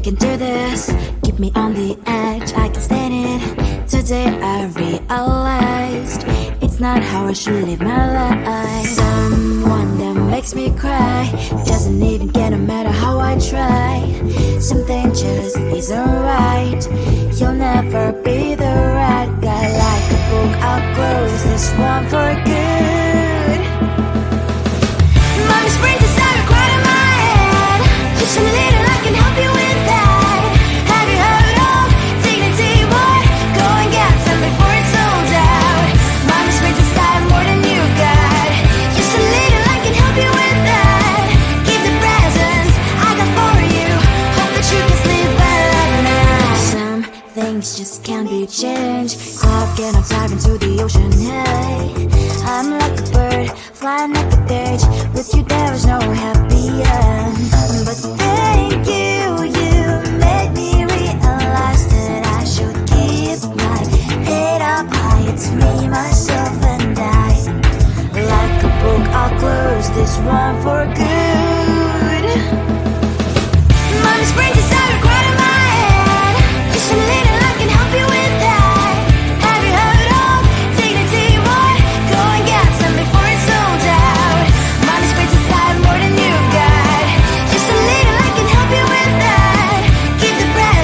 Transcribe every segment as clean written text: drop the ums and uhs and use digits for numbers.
can do this. Keep me on the edge, I can stand it. Today I realized it's not how I should live my life. Someone that makes me cry doesn't even get no matter how I try. Something just isn't right. You'll never be the right guy. Like a book, I'll close this one for good. Mommy's brains inside are quite in my head. Just a little, I can help you with that. Have you heard of dignity, boy? Go and get some before it's sold out. Mommy's brains inside more than you've got. Just a little, I can help you with that. Keep the presents I got for you. Hope that you can sleep well at night. Some things just can't be changed. I'll get on dive into the ocean, hey. I'm like a bird, flying like a cage. With you there is no happy end. But thank you, you made me realize that I should keep my head up high. It's me, myself and I. Like a book, I'll close this one for good. Mommy's brains inside are quite in my head. Just a little, I can help you with that. Have you heard of dignity, boy? Go and get some before it's sold out. Mommy's brains inside more than you've got. Just a little, I can help you with that. Keep the presents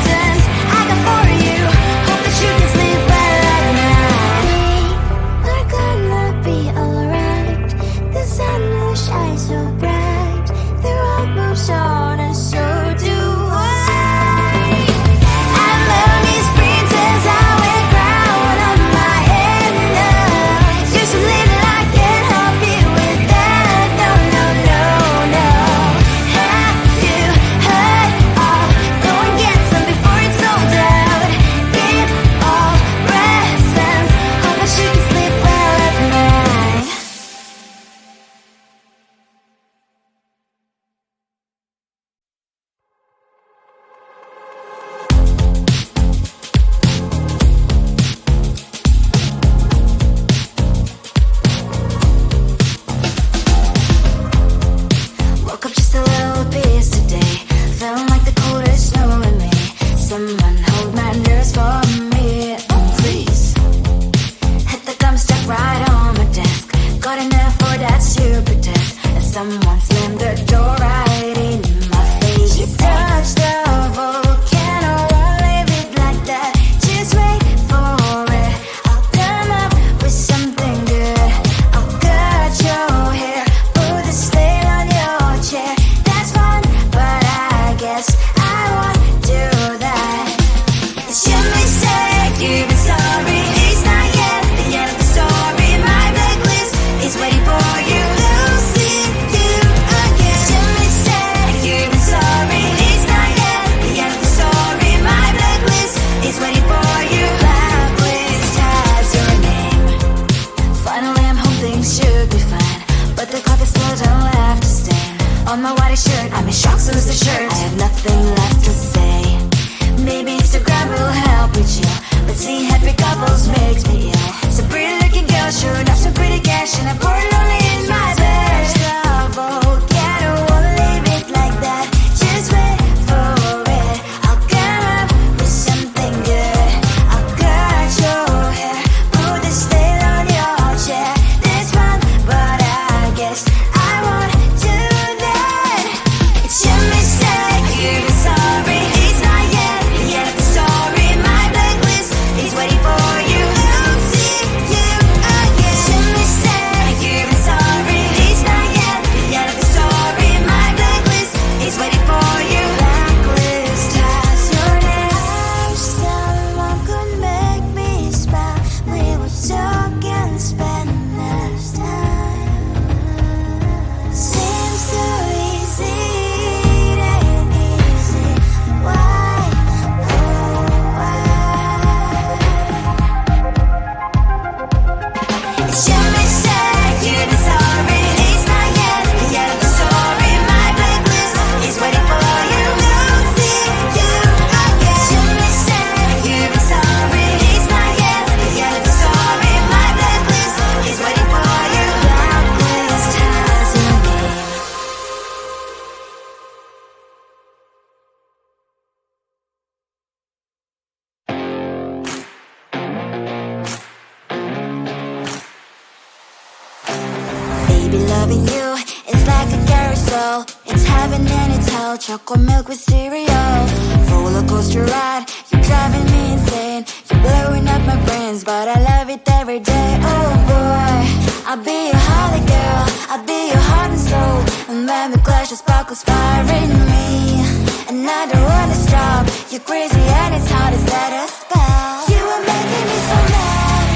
Loving you is like a carousel. It's heaven and it's hell. Chocolate milk with cereal. Roller coaster ride. You're driving me insane. You're blowing up my brains, but I love it every day. Oh boy, I'll be your holly girl. I'll be your heart and soul. And when we clash, the sparkles fire in me. And I don't wanna stop. You're crazy and it's hard as let us spell. You are making me so mad.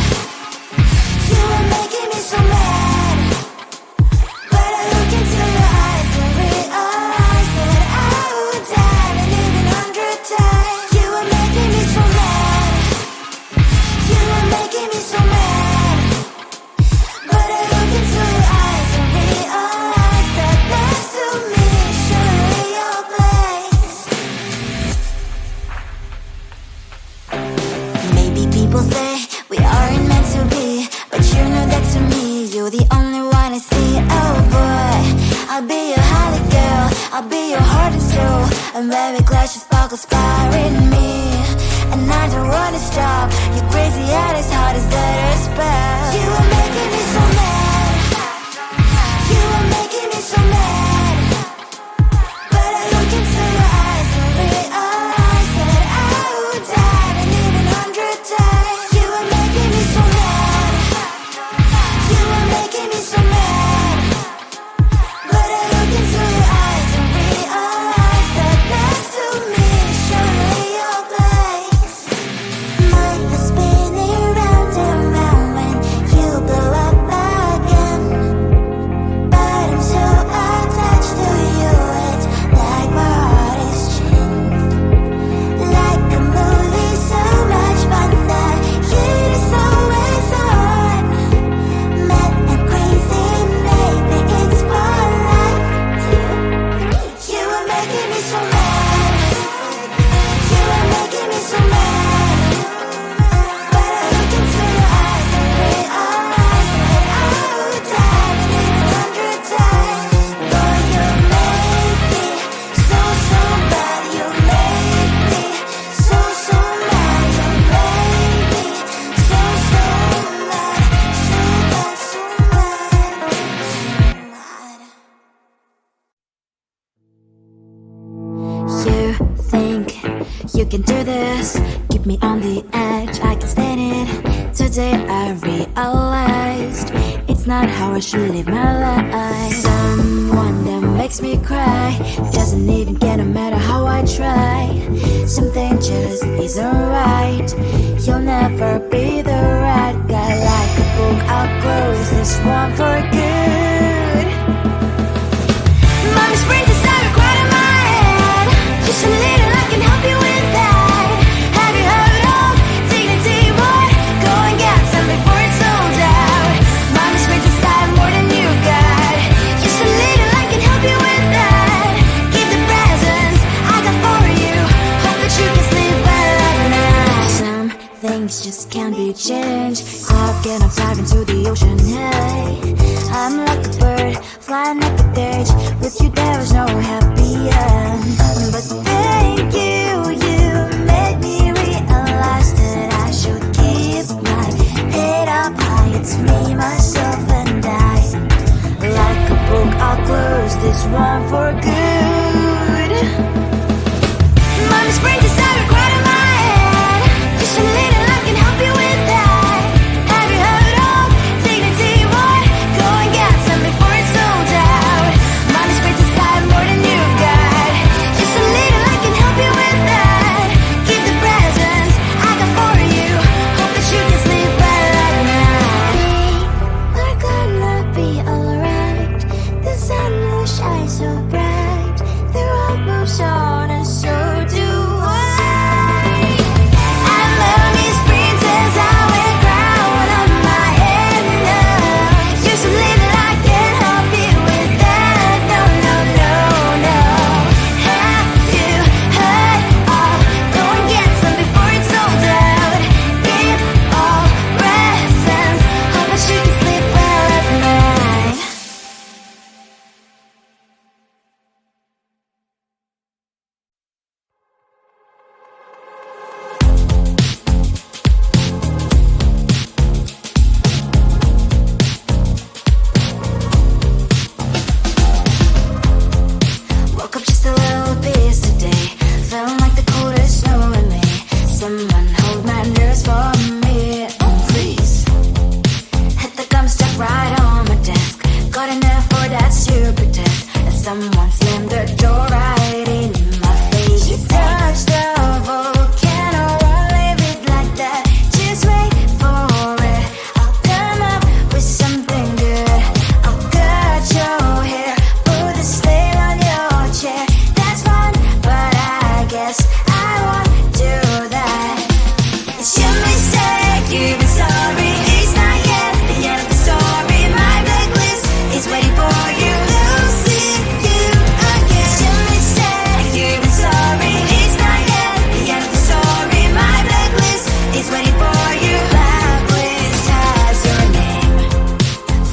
You are making me so mad. But I look into your eyes and realize that I would die and even 100 times. You are making me so mad. You are making me so mad. But I look into your eyes and realize that next to me is surely your place. Maybe people say we aren't meant to be, but you know that to me, you're the only one I see. Oh boy, I'll be your holly girl. I'll be your heart and soul. And when we clash, the sparkles fire in me. And I don't wanna stop. You're crazy and as hard as let us spell. You are making me so mad. You are making me so mad. But I look into your eyes and realize that I would die and even 100 times. You are making me so mad. You are making me so mad. But I look into your eyes and realize that next to me is surely your place. Mind is spinning round and round when you blow up again. But I'm so attached to you, it's like my heart is chained. Like a movie, so much fun that heat is always on. Mad and crazy, maybe it's for life too. You are making me so mad. You are making me so mad. But I look into your eyes and realize that I would die and even 100 times. Boy, you make me so, so bad. You make me so, so mad. You make me so, so mad. So bad, so mad. You think you can do this, keep me on the edge, I can stand it. Today I realized it's not how I should live my life. Someone that makes me cry doesn't even get no matter how I try. Something just isn't right. You'll never be the right guy. Like a book, I'll close this one for good. Mommy springs inside a quite in my head. Just a little, I can help you with that. Have you heard of dignity, boy? Go and get some before it's sold out. Mommy springs inside more than you got. Just a little, I can help you with that. Keep the presents I got for you. Hope that you can sleep well at night. Some things just can't be changed. How can I dive into the ocean? Hey, I'm like a bird, flying like a bird. With you there was no happy end. But thank you, you made me realize that I should keep my head up high. It's me, myself and I. Like a book, I'll close this one for good. Mommy springs inside a quite in my head. Just a little, I can help you with that. Have you heard of dignity, boy? Go and get some before it's sold out. Mommy springs inside more than you got. Just a little, I can help you with my nerves for me. Please, hit the gum stuck right on my desk. Got enough for that stupid test. And someone slammed the door right in my face. You touched the volcano, won't leave it like that. Just wait for it. I'll come up with something good. I'll cut your hair, put a slate on your chair. That's fun, but I guess I won't do that. It's your mistake, you've been sorry. It's not yet the end of the story. My blacklist is waiting for you. Losing you again. It's your mistake, you've been sorry. It's not yet the end of the story. My blacklist is waiting for you. Blacklist has your name.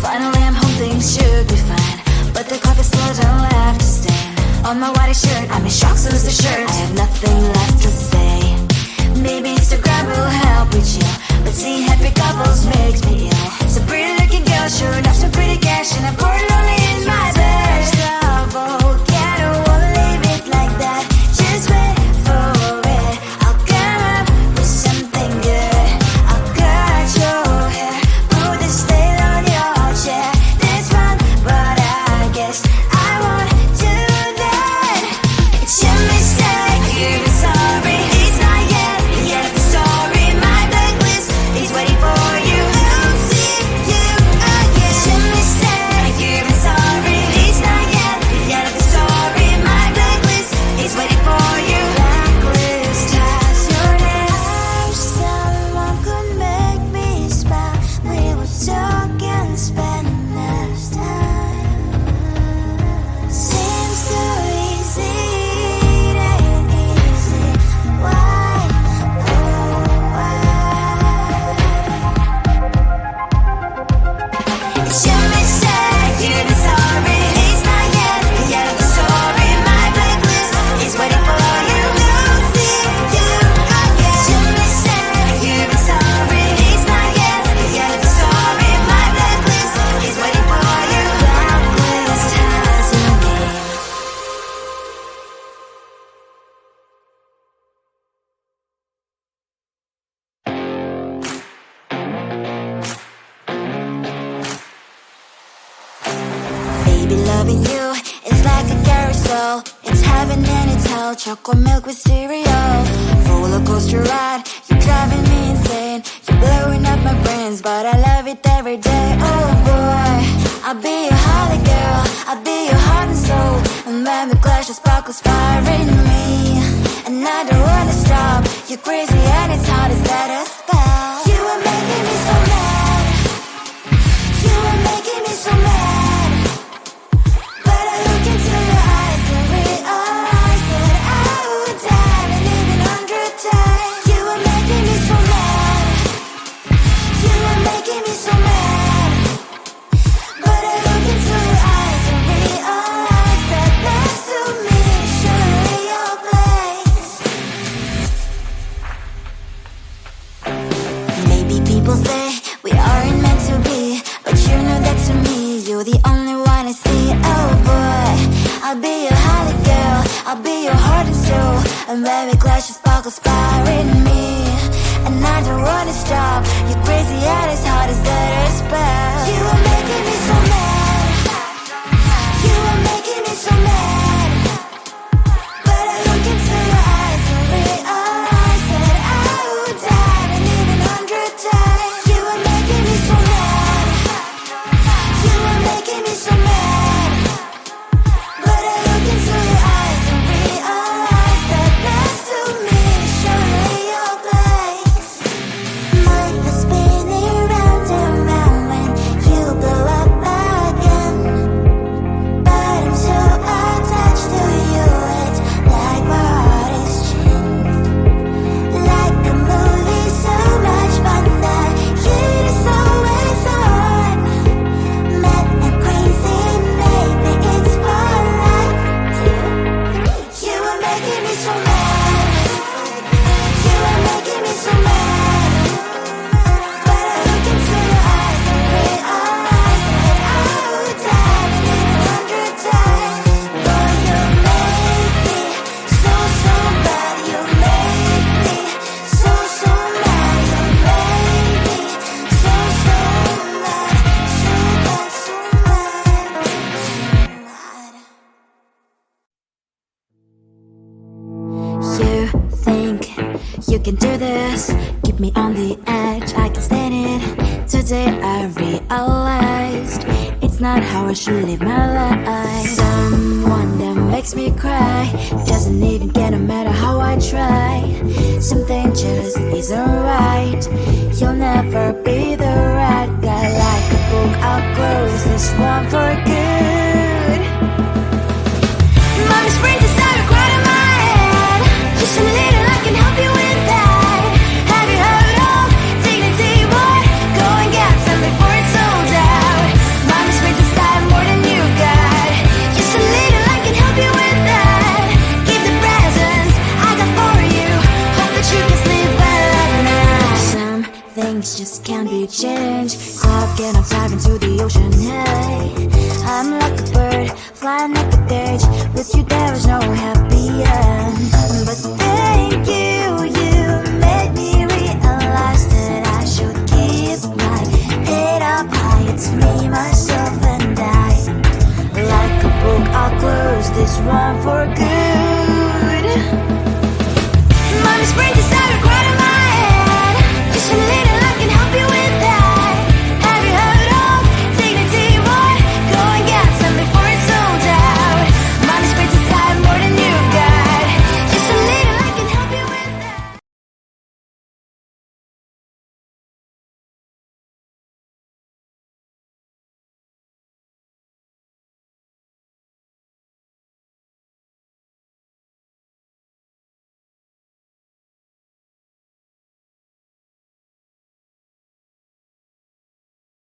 Finally I'm home, things should be fine, but the carpet's still don't have to stain. On my white shirt, I'm in shock, so is the shirt. I have nothing left to say. Maybe Instagram will help with you, but seeing happy couples makes me ill. So pretty looking girl, sure enough, so pretty cash, and I'm pouring only in my bed. Volcano, won't leave it like that. Just wait for it. I'll come up with something good. I'll cut your hair, put the stain on your chair. That's fun, but I guess I won't do that. It's your mistake, you've been sorry. It's not yet the end of the story. My blacklist is waiting for you. Losing you again. It's your mistake, you've been sorry. It's not yet the end of the story. My blacklist is waiting for you. Blacklist has your name. I wish someone could make me smile. We would talk and spend less time. Seems so easy, it ain't easy. Why, oh why? It's your mistake, you've been sorry. It's not yet the end of the story. My blacklist is waiting for you. Losing you again. It's your mistake, you've been sorry. It's not yet the end of the story. My blacklist is waiting for you. Blacklist has your name. Baby, loving you is like a carousel. It's heaven and it's hell. Chocolate milk with cereal. Roller coaster ride, you're driving me insane. You're blowing up my brains, but I love it every day. Oh boy, I'll be your holly girl. I'll be your heart and soul. And when we clash, the sparkles fire in me. And I don't wanna stop. You're crazy and it's hard as that a spell. You are making me so mad. You are making me so mad. But I look into your eyes and realize that I would die and even 100 times. You are making me so mad. You are making me so mad. But I look into your eyes and realize that next to me is surely your place. Maybe people say we aren't meant to be, but you know that to me, you're the only one I see. Oh boy, I'll be your holly girl. I'll be your heart and soul. And when we clash, the sparkles fire in me. And I don't wanna stop. You're crazy and as hard as that a spell. You are making me so mad. You are making me so mad. But I look into your eyes and realize that I would die and even 100 times. You are making me so mad. You are making me so mad. But I look into your eyes and realize that next to me is surely your keep me on the edge, I can't stand it. Today I realized it's not how I should live my life. Someone that makes me cry doesn't even get no matter how I try. Something just isn't right. You'll never be the right guy. Like a book, I'll close this one for good. Mommy's brains inside a cloud in my head. Just a little, I can help you with that. Have you heard of dignity, boy? Go and get some before it's sold out. Mommy's brains inside more than you got. Just a little, I can help you with that. Keep the presents I got for you. Hope that you can sleep well at night. Some things just can't be changed. Cloud and I'm diving to the ocean. Hey, I'm like a bird flying up a cage. With you there was no happy end. But thank you, you